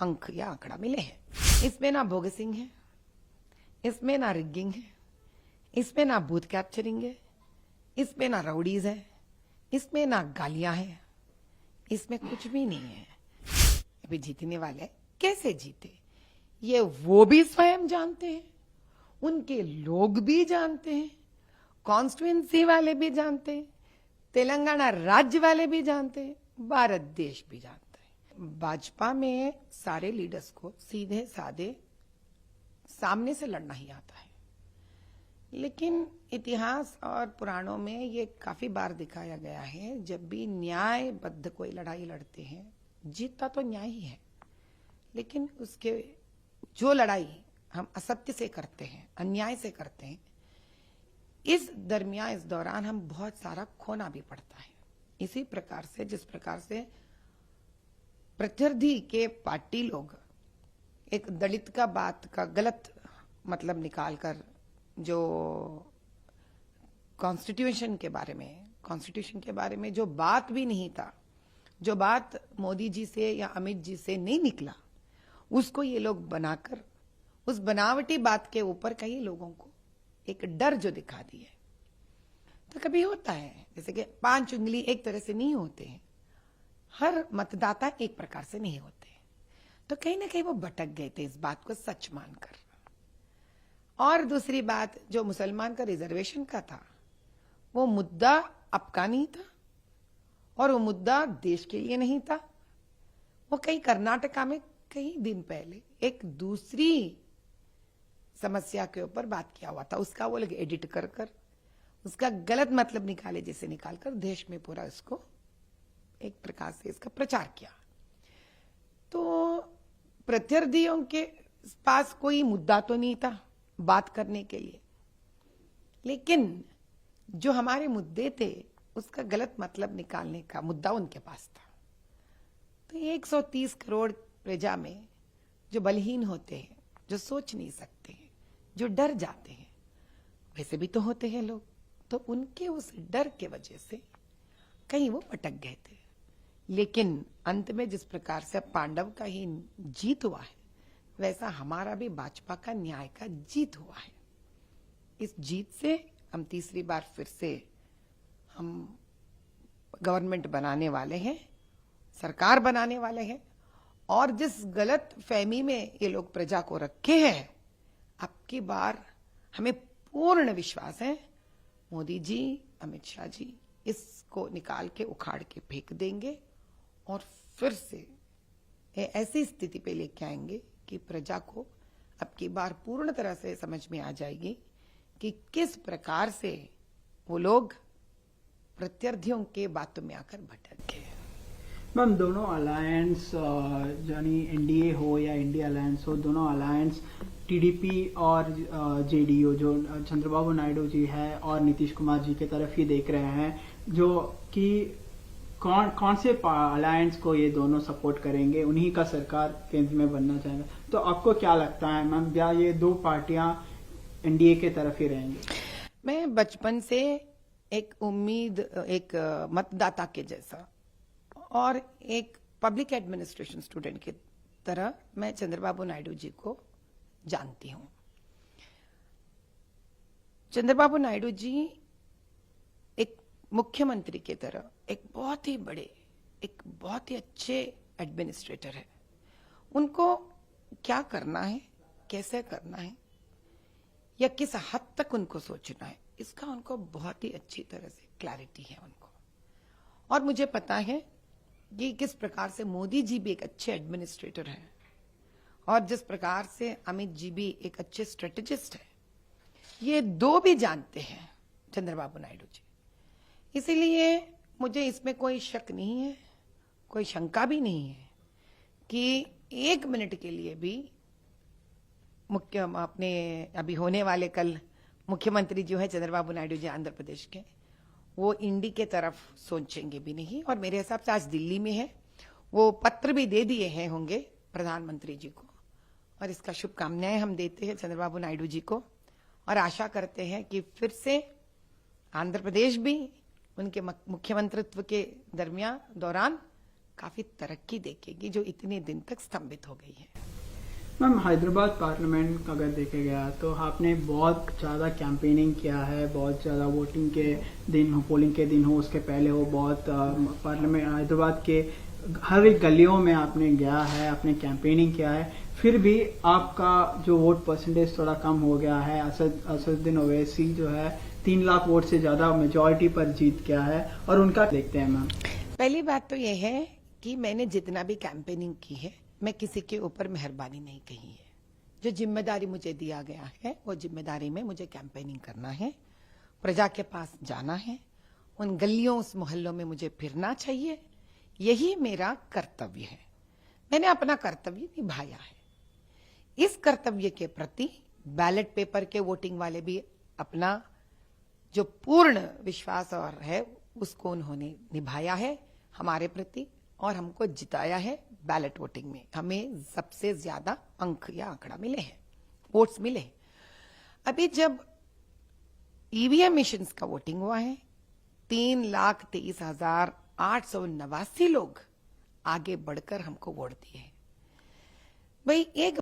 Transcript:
अंक या आंकड़ा मिले हैं। इसमें ना बोगसिंग है, इसमें ना रिगिंग है, इसमें ना बूथ कैप्चरिंग है, इसमें ना राउडीज है, इसमें ना गालियां है, इसमें कुछ भी नहीं है। अभी जीतने वाले कैसे जीते ये वो भी स्वयं जानते हैं, उनके लोग भी जानते हैं, कॉन्स्टिट्यूएंसी वाले भी जानते हैं, तेलंगाना राज्य वाले भी जानते हैं, भारत देश भी जानता है। भाजपा में सारे लीडर्स को सीधे साधे सामने से लड़ना ही आता है, लेकिन इतिहास और पुराणों में ये काफी बार दिखाया गया है, जब भी न्यायबद्ध कोई लड़ाई लड़ते हैं, जीतता तो न्याय ही है, लेकिन उसके जो लड़ाई हम असत्य से करते हैं, अन्याय से करते हैं, इस दौरान हम बहुत सारा खोना भी पड़ता है। इसी प्रकार से जिस प्रकार से प्रत्यर्थी के पार्टी लोग एक दलित का बात का गलत मतलब निकालकर जो कॉन्स्टिट्यूशन के बारे में जो बात भी नहीं था, जो बात मोदी जी से या अमित जी से नहीं निकला, उसको ये लोग बनाकर उस बनावटी बात के ऊपर कई लोगों को एक डर जो दिखा दिए। तो कभी होता है जैसे कि 5 उंगली एक तरह से नहीं होते हैं, हर मतदाता एक प्रकार से नहीं होते, तो कहीं ना कहीं वो भटक गए थे इस बात को सच मानकर। और दूसरी बात, जो मुसलमान का रिजर्वेशन का था, वो मुद्दा आपका नहीं था और वो मुद्दा देश के लिए नहीं था। वो कहीं कर्नाटका में कई दिन पहले एक दूसरी समस्या के ऊपर बात किया हुआ था, उसका वो लोग एडिट कर उसका गलत मतलब निकाले जैसे निकालकर देश में पूरा इसको एक प्रकार से इसका प्रचार किया। तो प्रत्यर्थियों के पास कोई मुद्दा तो नहीं था बात करने के लिए, लेकिन जो हमारे मुद्दे थे उसका गलत मतलब निकालने का मुद्दा उनके पास था। तो 130 करोड़ प्रजा में जो बलहीन होते हैं, जो सोच नहीं सकते हैं, जो डर जाते हैं, वैसे भी तो होते हैं लोग, तो उनके उस डर के वजह से कहीं वो अटक गए थे। लेकिन अंत में जिस प्रकार से पांडव का ही जीत हुआ है, वैसा हमारा भी भाजपा का न्याय का जीत हुआ है। इस जीत से हम तीसरी बार फिर से हम गवर्नमेंट बनाने वाले हैं, सरकार बनाने वाले हैं, और जिस गलत फहमी में ये लोग प्रजा को रखे हैं, अब की बार हमें पूर्ण विश्वास है मोदी जी, अमित शाह जी इसको निकाल के उखाड़ के फेंक देंगे और फिर से ऐसी स्थिति पे लेके आएंगे कि प्रजा को अब की बार पूर्ण तरह से समझ में आ जाएगी कि किस प्रकार से वो लोग प्रत्यर्थियों के बातों में आकर भटक गए। मैम, दोनों अलायंस यानी एनडीए हो या इंडिया अलायंस हो, दोनों अलायंस टीडीपी और जेडीयू जो चंद्रबाबू नायडू जी है और नीतीश कुमार जी के तरफ ही देख रहे हैं, जो कि कौन से अलायंस को ये दोनों सपोर्ट करेंगे, उन्हीं का सरकार केंद्र में बनना चाहेगा। तो आपको क्या लगता है मैम, क्या ये दो पार्टियां एनडीए के तरफ ही रहेंगी? मैं बचपन से एक उम्मीद, एक मतदाता के जैसा और एक पब्लिक एडमिनिस्ट्रेशन स्टूडेंट की तरह मैं चंद्रबाबू नायडू जी को जानती हूं। चंद्रबाबू नायडू जी एक मुख्यमंत्री की तरह एक बहुत ही बड़े, एक बहुत ही अच्छे एडमिनिस्ट्रेटर है। उनको क्या करना है, कैसे करना है, या किस हद तक उनको सोचना है, इसका उनको बहुत ही अच्छी तरह से क्लैरिटी है उनको। और मुझे पता है कि किस प्रकार से मोदी जी भी एक अच्छे एडमिनिस्ट्रेटर हैं और जिस प्रकार से अमित जी भी एक अच्छे स्ट्रेटेजिस्ट है, ये दो भी जानते हैं चंद्रबाबू नायडू जी। इसीलिए मुझे इसमें कोई शक नहीं है, कोई शंका भी नहीं है कि 1 मिनट के लिए भी अपने अभी होने वाले कल मुख्यमंत्री जो है चंद्रबाबू नायडू जी आंध्र प्रदेश के, वो इंडी के तरफ सोचेंगे भी नहीं। और मेरे हिसाब से आज दिल्ली में है, वो पत्र भी दे दिए हैं होंगे प्रधानमंत्री जी को, और इसका शुभकामनाएं हम देते हैं चंद्रबाबू नायडू जी को और आशा करते हैं कि फिर से आंध्र प्रदेश भी उनके मुख्यमंत्रित्व के दौरान काफी तरक्की देखेगी जो इतने दिन तक स्तंभित हो गई है। मैम, हैदराबाद पार्लियामेंट अगर देखे गया तो आपने बहुत ज़्यादा कैंपेनिंग किया है, बहुत ज़्यादा वोटिंग के दिन हो, पोलिंग के दिन हो, उसके पहले हो, बहुत पार्लियामेंट हैदराबाद के हर एक गलियों में आपने गया है, आपने कैंपेनिंग किया है, फिर भी आपका जो वोट परसेंटेज थोड़ा कम हो गया है। असदुद्दीन ओवैसी जो है 3 लाख वोट से ज़्यादा मेजॉरिटी पर जीत गया है, और उनका देखते हैं मैम। पहली बात तो यह है कि मैंने जितना भी कैंपेनिंग की है, मैं किसी के ऊपर मेहरबानी नहीं कही है। जो जिम्मेदारी मुझे दिया गया है वो जिम्मेदारी में मुझे कैंपेनिंग करना है, प्रजा के पास जाना है, उन गलियों उस मोहल्लों में मुझे फिरना चाहिए, यही मेरा कर्तव्य है। मैंने अपना कर्तव्य निभाया है। इस कर्तव्य के प्रति बैलेट पेपर के वोटिंग वाले भी अपना जो पूर्ण विश्वास और है उसको उन्होंने निभाया है हमारे प्रति, और हमको जिताया है। बैलेट वोटिंग में हमें सबसे ज्यादा अंक या आंकड़ा मिले हैं, वोट्स मिले हैं। अभी जब ईवीएम मशीन्स का वोटिंग हुआ है, 3,23,889 लोग आगे बढ़कर हमको वोट दिए हैं। भाई एक